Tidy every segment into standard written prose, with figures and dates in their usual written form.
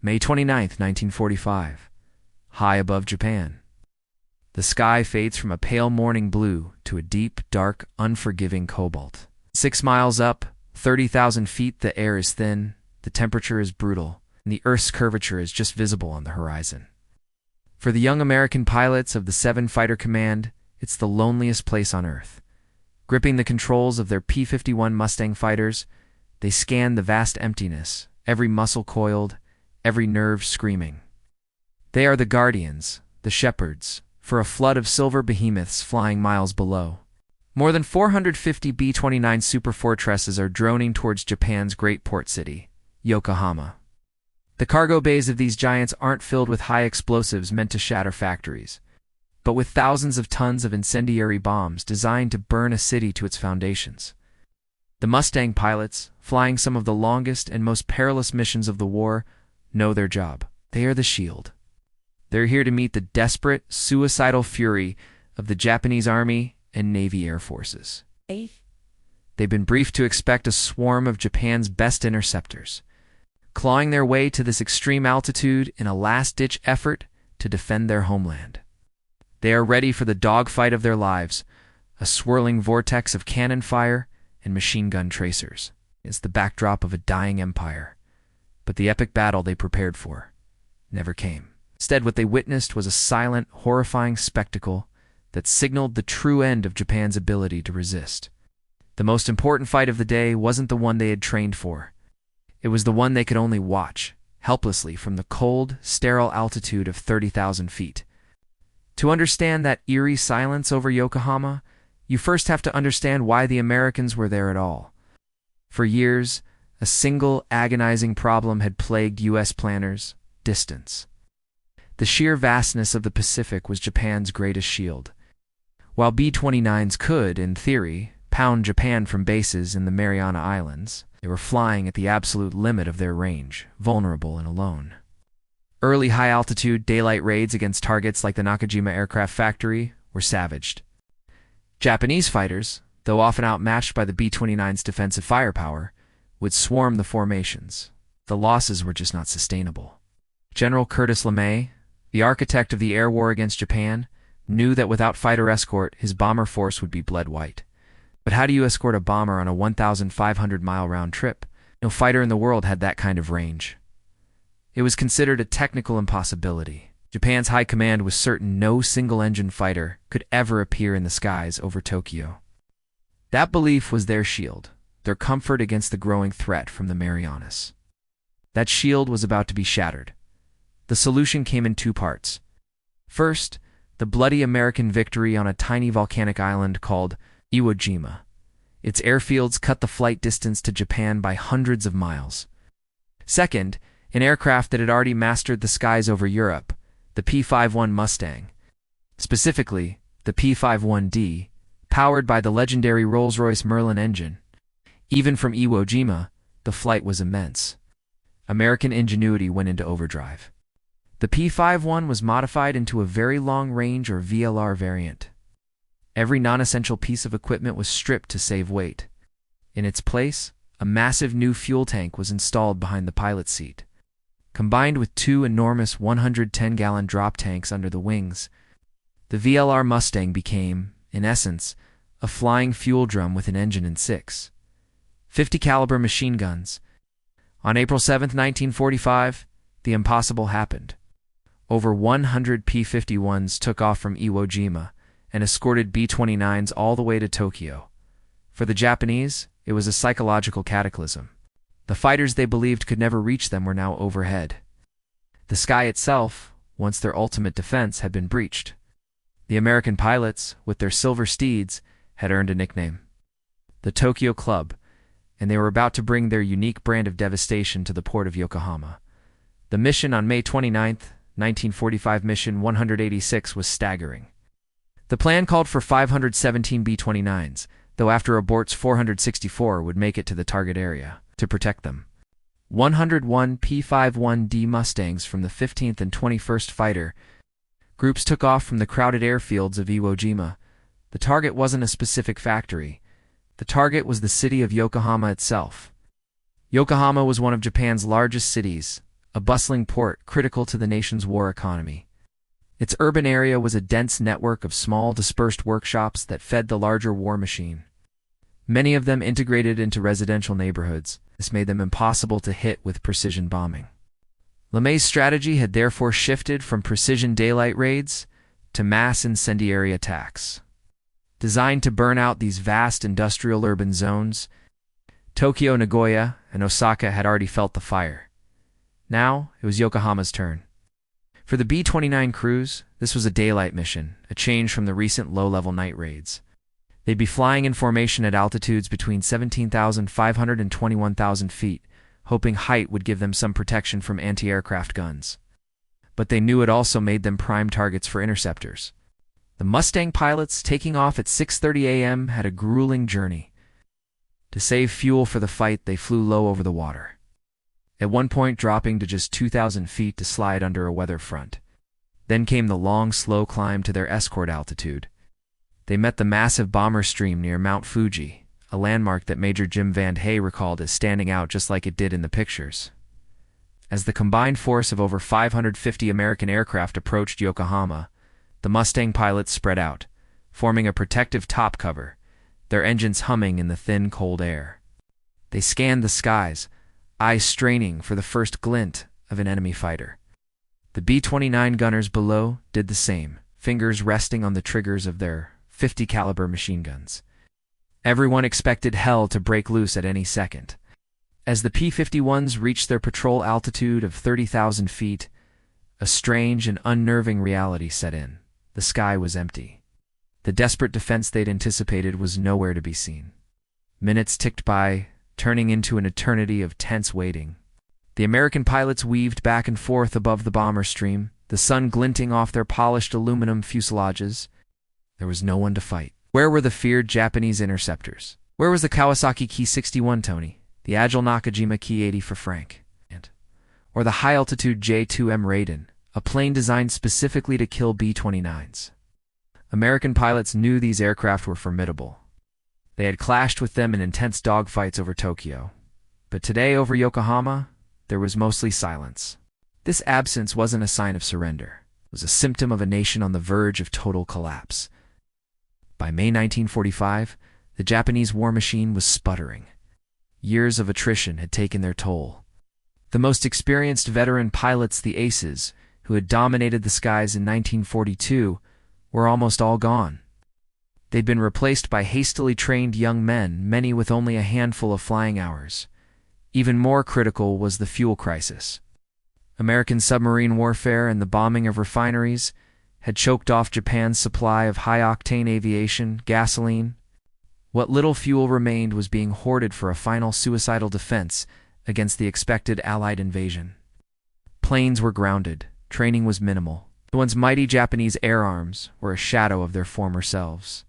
May 29, 1945. High above Japan. The sky fades from a pale morning blue to a deep, dark, unforgiving cobalt. 6 miles up, 30,000 feet, the air is thin, the temperature is brutal, and the Earth's curvature is just visible on the horizon. For the young American pilots of the 7 Fighter Command, it's the loneliest place on Earth. Gripping the controls of their P-51 Mustang fighters, they scan the vast emptiness, every muscle coiled, every nerve screaming. They are the guardians, the shepherds, for a flood of silver behemoths flying miles below. More than 450 B-29 superfortresses are droning towards Japan's great port city, Yokohama. The cargo bays of these giants aren't filled with high explosives meant to shatter factories, but with thousands of tons of incendiary bombs designed to burn a city to its foundations. The Mustang pilots, flying some of the longest and most perilous missions of the war, know their job. They are the shield. They're here to meet the desperate, suicidal fury of the Japanese Army and Navy Air Forces. They've been briefed to expect a swarm of Japan's best interceptors, clawing their way to this extreme altitude in a last-ditch effort to defend their homeland. They are ready for the dogfight of their lives, a swirling vortex of cannon fire and machine gun tracers. It's the backdrop of a dying empire, but the epic battle they prepared for never came. Instead, what they witnessed was a silent, horrifying spectacle that signaled the true end of Japan's ability to resist. The most important fight of the day wasn't the one they had trained for. It was the one they could only watch, helplessly, from the cold, sterile altitude of 30,000 feet. To understand that eerie silence over Yokohama, you first have to understand why the Americans were there at all. For years, a single, agonizing problem had plagued U.S. planners: distance. The sheer vastness of the Pacific was Japan's greatest shield. While B-29s could, in theory, pound Japan from bases in the Mariana Islands, they were flying at the absolute limit of their range, vulnerable and alone. Early high-altitude daylight raids against targets like the Nakajima aircraft factory were savaged. Japanese fighters, though often outmatched by the B-29's defensive firepower, would swarm the formations. The losses were just not sustainable. General Curtis LeMay, the architect of the air war against Japan, knew that without fighter escort, his bomber force would be bled white. But how do you escort a bomber on a 1,500-mile round trip? No fighter in the world had that kind of range. It was considered a technical impossibility. Japan's high command was certain no single-engine fighter could ever appear in the skies over Tokyo. That belief was their shield, their comfort against the growing threat from the Marianas. That shield was about to be shattered. The solution came in 2 parts. First, the bloody American victory on a tiny volcanic island called Iwo Jima. Its airfields cut the flight distance to Japan by hundreds of miles. Second, an aircraft that had already mastered the skies over Europe, the P-51 Mustang. Specifically, the P-51D, powered by the legendary Rolls-Royce Merlin engine. Even from Iwo Jima, the flight was immense. American ingenuity went into overdrive. The P-51 was modified into a very long-range or VLR variant. Every non-essential piece of equipment was stripped to save weight. In its place, a massive new fuel tank was installed behind the pilot's seat. Combined with 2 enormous 110-gallon drop tanks under the wings, the VLR Mustang became, in essence, a flying fuel drum with an engine and 6 .50-caliber machine guns. On April 7, 1945, the impossible happened. Over 100 P-51s took off from Iwo Jima and escorted B-29s all the way to Tokyo. For the Japanese, it was a psychological cataclysm. The fighters they believed could never reach them were now overhead. The sky itself, once their ultimate defense, had been breached. The American pilots, with their silver steeds, had earned a nickname: the Tokyo Club, and they were about to bring their unique brand of devastation to the port of Yokohama. The mission on May 29, 1945, Mission 186, was staggering. The plan called for 517 B-29s, though after aborts 464 would make it to the target area to protect them. 101 P-51D Mustangs from the 15th and 21st Fighter groups took off from the crowded airfields of Iwo Jima. The target wasn't a specific factory. The target was the city of Yokohama itself. Yokohama was one of Japan's largest cities, a bustling port critical to the nation's war economy. Its urban area was a dense network of small, dispersed workshops that fed the larger war machine. Many of them integrated into residential neighborhoods. This made them impossible to hit with precision bombing. LeMay's strategy had therefore shifted from precision daylight raids to mass incendiary attacks. Designed to burn out these vast industrial urban zones, Tokyo, Nagoya, and Osaka had already felt the fire. Now, it was Yokohama's turn. For the B-29 crews, this was a daylight mission, a change from the recent low-level night raids. They'd be flying in formation at altitudes between 17,500 and 21,000 feet, hoping height would give them some protection from anti-aircraft guns. But they knew it also made them prime targets for interceptors. The Mustang pilots, taking off at 6:30 a.m., had a grueling journey. To save fuel for the fight, they flew low over the water, at one point dropping to just 2,000 feet to slide under a weather front. Then came the long, slow climb to their escort altitude. They met the massive bomber stream near Mount Fuji, a landmark that Major Jim Van Hay recalled as standing out just like it did in the pictures. As the combined force of over 550 American aircraft approached Yokohama, the Mustang pilots spread out, forming a protective top cover, their engines humming in the thin, cold air. They scanned the skies, eyes straining for the first glint of an enemy fighter. The B-29 gunners below did the same, fingers resting on the triggers of their .50 caliber machine guns. Everyone expected hell to break loose at any second. As the P-51s reached their patrol altitude of 30,000 feet, a strange and unnerving reality set in. The sky was empty. The desperate defense they'd anticipated was nowhere to be seen. Minutes ticked by, turning into an eternity of tense waiting. The American pilots weaved back and forth above the bomber stream, the sun glinting off their polished aluminum fuselages. There was no one to fight. Where were the feared Japanese interceptors? Where was the Kawasaki Ki-61 Tony, the agile Nakajima Ki-80 for Frank, or the high-altitude J-2M Raiden, a plane designed specifically to kill B-29s? American pilots knew these aircraft were formidable. They had clashed with them in intense dogfights over Tokyo. But today, over Yokohama, there was mostly silence. This absence wasn't a sign of surrender. It was a symptom of a nation on the verge of total collapse. By May 1945, the Japanese war machine was sputtering. Years of attrition had taken their toll. The most experienced veteran pilots, the aces, who had dominated the skies in 1942, were almost all gone. They'd been replaced by hastily trained young men, many with only a handful of flying hours. Even more critical was the fuel crisis. American submarine warfare and the bombing of refineries had choked off Japan's supply of high-octane aviation, gasoline. What little fuel remained was being hoarded for a final suicidal defense against the expected Allied invasion. Planes were grounded, training was minimal. The once mighty Japanese air arms were a shadow of their former selves.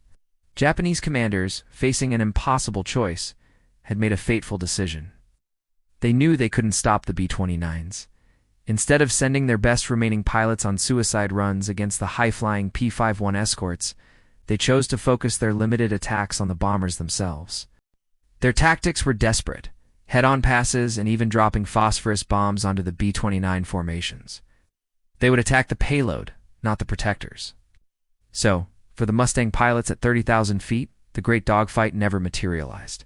Japanese commanders, facing an impossible choice, had made a fateful decision. They knew they couldn't stop the B-29s. Instead of sending their best remaining pilots on suicide runs against the high-flying P-51 escorts, they chose to focus their limited attacks on the bombers themselves. Their tactics were desperate, head-on passes and even dropping phosphorus bombs onto the B-29 formations. They would attack the payload, not the protectors. So, for the Mustang pilots at 30,000 feet, the great dogfight never materialized.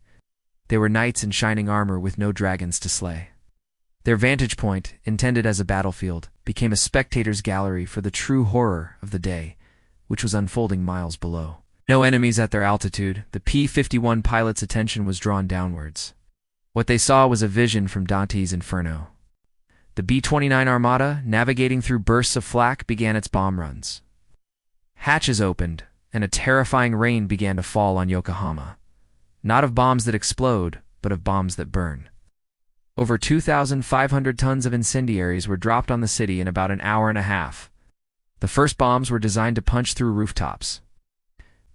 They were knights in shining armor with no dragons to slay. Their vantage point, intended as a battlefield, became a spectator's gallery for the true horror of the day, which was unfolding miles below. No enemies at their altitude, the P-51 pilots' attention was drawn downwards. What they saw was a vision from Dante's Inferno. The B-29 Armada, navigating through bursts of flak, began its bomb runs. Hatches opened, and a terrifying rain began to fall on Yokohama. Not of bombs that explode, but of bombs that burn. Over 2,500 tons of incendiaries were dropped on the city in about an hour and a half. The first bombs were designed to punch through rooftops.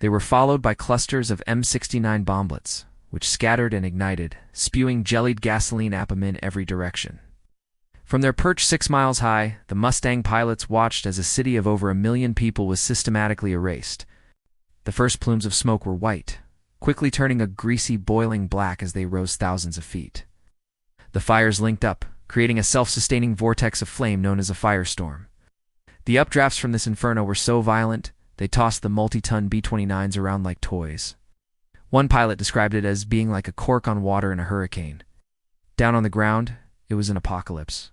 They were followed by clusters of M69 bomblets, which scattered and ignited, spewing jellied gasoline apam in every direction. From their perch 6 miles high, the Mustang pilots watched as a city of over 1 million people was systematically erased. The first plumes of smoke were white, quickly turning a greasy, boiling black as they rose thousands of feet. The fires linked up, creating a self-sustaining vortex of flame known as a firestorm. The updrafts from this inferno were so violent, they tossed the multi-ton B-29s around like toys. One pilot described it as being like a cork on water in a hurricane. Down on the ground, it was an apocalypse.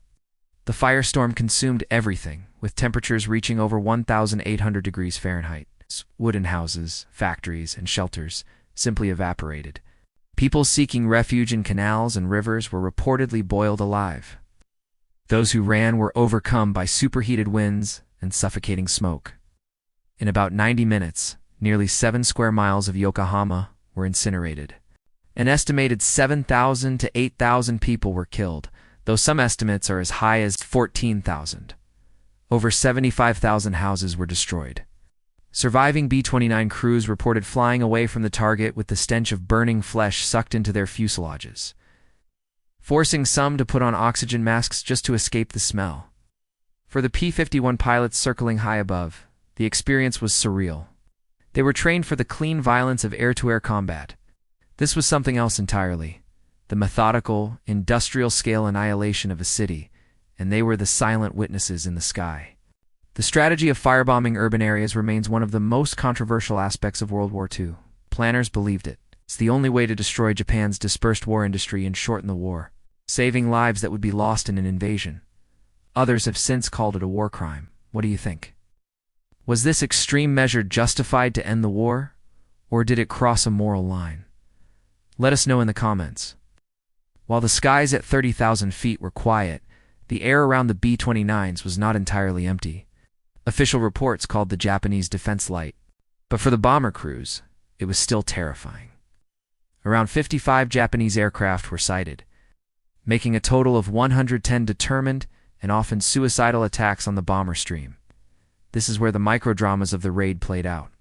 The firestorm consumed everything, with temperatures reaching over 1,800 degrees Fahrenheit. Wooden houses, factories, and shelters simply evaporated. People seeking refuge in canals and rivers were reportedly boiled alive. Those who ran were overcome by superheated winds and suffocating smoke. In about 90 minutes, nearly 7 square miles of Yokohama were incinerated. An estimated 7,000 to 8,000 people were killed, though some estimates are as high as 14,000. Over 75,000 houses were destroyed. Surviving B-29 crews reported flying away from the target with the stench of burning flesh sucked into their fuselages, forcing some to put on oxygen masks just to escape the smell. For the P-51 pilots circling high above, the experience was surreal. They were trained for the clean violence of air-to-air combat. This was something else entirely, the methodical, industrial-scale annihilation of a city, and they were the silent witnesses in the sky. The strategy of firebombing urban areas remains one of the most controversial aspects of World War II. Planners believed it. It's the only way to destroy Japan's dispersed war industry and shorten the war, saving lives that would be lost in an invasion. Others have since called it a war crime. What do you think? Was this extreme measure justified to end the war, or did it cross a moral line? Let us know in the comments. While the skies at 30,000 feet were quiet, the air around the B-29s was not entirely empty. Official reports called the Japanese defense light, but for the bomber crews, it was still terrifying. Around 55 Japanese aircraft were sighted, making a total of 110 determined and often suicidal attacks on the bomber stream. This is where the microdramas of the raid played out.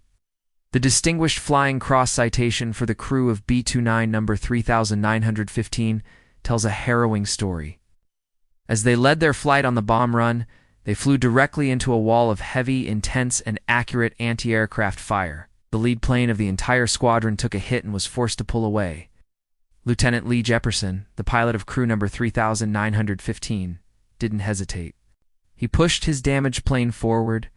The Distinguished Flying Cross citation for the crew of B-29 number 3915 tells a harrowing story. As they led their flight on the bomb run, they flew directly into a wall of heavy, intense, and accurate anti-aircraft fire. The lead plane of the entire squadron took a hit and was forced to pull away. Lieutenant Lee Jefferson, the pilot of crew number 3915, didn't hesitate. He pushed his damaged plane forward,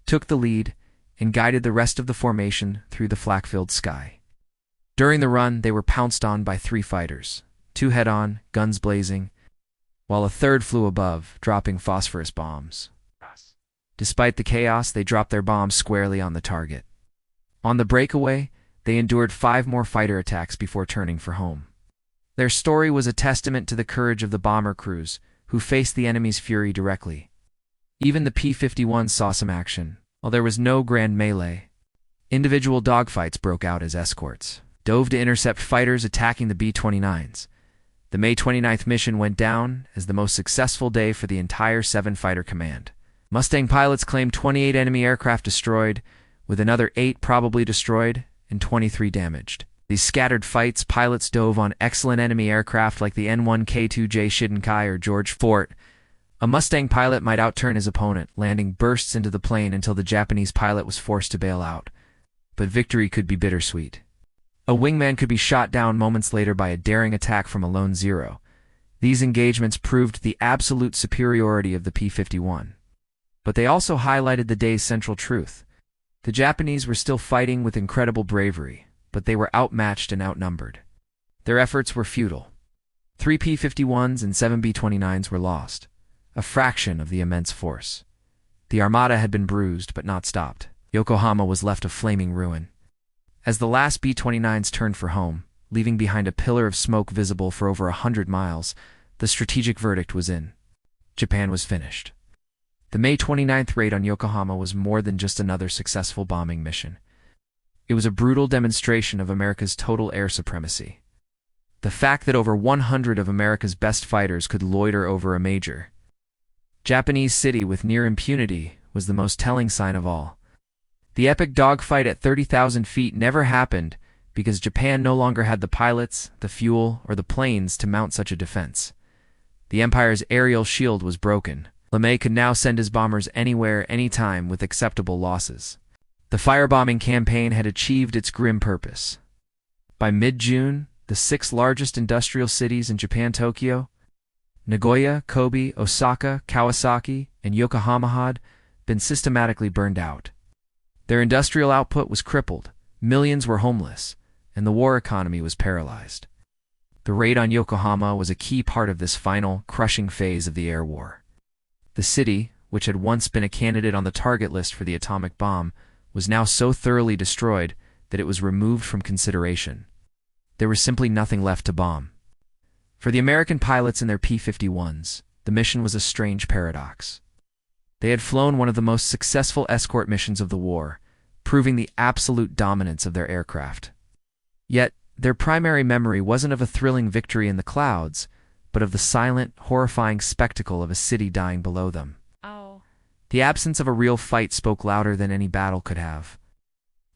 took the lead, and guided the rest of the formation through the flak-filled sky. During the run, they were pounced on by 3 fighters, 2 head-on, guns blazing, while a third flew above, dropping phosphorus bombs. Despite the chaos, they dropped their bombs squarely on the target. On the breakaway, they endured 5 more fighter attacks before turning for home. Their story was a testament to the courage of the bomber crews, who faced the enemy's fury directly. Even the P-51s saw some action. While there was no grand melee, individual dogfights broke out as escorts dove to intercept fighters attacking the B-29s. The May 29th mission went down as the most successful day for the entire 7-fighter command. Mustang pilots claimed 28 enemy aircraft destroyed, with another 8 probably destroyed and 23 damaged. These scattered fights, pilots dove on excellent enemy aircraft like the N-1K2J Shidenkai or George Fort. A Mustang pilot might outturn his opponent, landing bursts into the plane until the Japanese pilot was forced to bail out. But victory could be bittersweet. A wingman could be shot down moments later by a daring attack from a lone Zero. These engagements proved the absolute superiority of the P-51. But they also highlighted the day's central truth. The Japanese were still fighting with incredible bravery, but they were outmatched and outnumbered. Their efforts were futile. 3 P-51s and 7 B-29s were lost, a fraction of the immense force. The armada had been bruised but not stopped. Yokohama was left a flaming ruin. As the last B-29s turned for home, leaving behind a pillar of smoke visible for over 100 miles, the strategic verdict was in. Japan was finished. The May 29th raid on Yokohama was more than just another successful bombing mission. It was a brutal demonstration of America's total air supremacy. The fact that over 100 of America's best fighters could loiter over a major Japanese city with near impunity was the most telling sign of all. The epic dogfight at 30,000 feet never happened because Japan no longer had the pilots, the fuel, or the planes to mount such a defense. The Empire's aerial shield was broken. LeMay could now send his bombers anywhere, anytime with acceptable losses. The firebombing campaign had achieved its grim purpose. By mid-June, the 6th largest industrial cities in Japan, Tokyo, Nagoya, Kobe, Osaka, Kawasaki, and Yokohama had been systematically burned out. Their industrial output was crippled, millions were homeless, and the war economy was paralyzed. The raid on Yokohama was a key part of this final, crushing phase of the air war. The city, which had once been a candidate on the target list for the atomic bomb, was now so thoroughly destroyed that it was removed from consideration. There was simply nothing left to bomb. For the American pilots in their P-51s, the mission was a strange paradox. They had flown one of the most successful escort missions of the war, proving the absolute dominance of their aircraft. Yet, their primary memory wasn't of a thrilling victory in the clouds, but of the silent, horrifying spectacle of a city dying below them. Oh. The absence of a real fight spoke louder than any battle could have.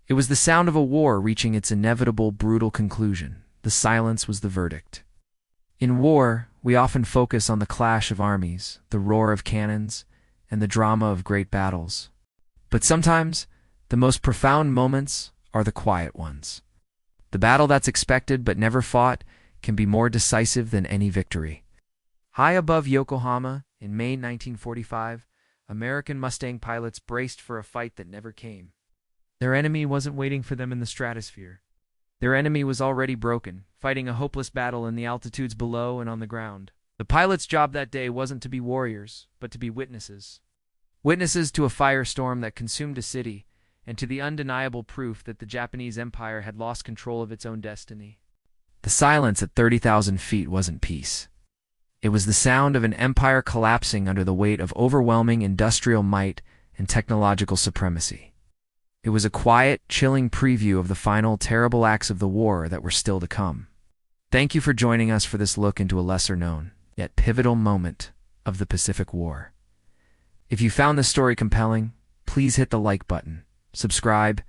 It was the sound of a war reaching its inevitable, brutal conclusion. The silence was the verdict. In war, we often focus on the clash of armies, the roar of cannons, and the drama of great battles. But sometimes, the most profound moments are the quiet ones. The battle that's expected but never fought can be more decisive than any victory. High above Yokohama, in May 1945, American Mustang pilots braced for a fight that never came. Their enemy wasn't waiting for them in the stratosphere. Their enemy was already broken, fighting a hopeless battle in the altitudes below and on the ground. The pilots' job that day wasn't to be warriors, but to be witnesses. Witnesses to a firestorm that consumed a city, and to the undeniable proof that the Japanese Empire had lost control of its own destiny. The silence at 30,000 feet wasn't peace. It was the sound of an empire collapsing under the weight of overwhelming industrial might and technological supremacy. It was a quiet, chilling preview of the final, terrible acts of the war that were still to come. Thank you for joining us for this look into a lesser-known, yet pivotal moment of the Pacific War. If you found this story compelling, please hit the like button, subscribe,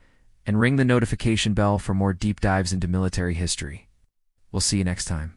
and ring the notification bell for more deep dives into military history. We'll see you next time.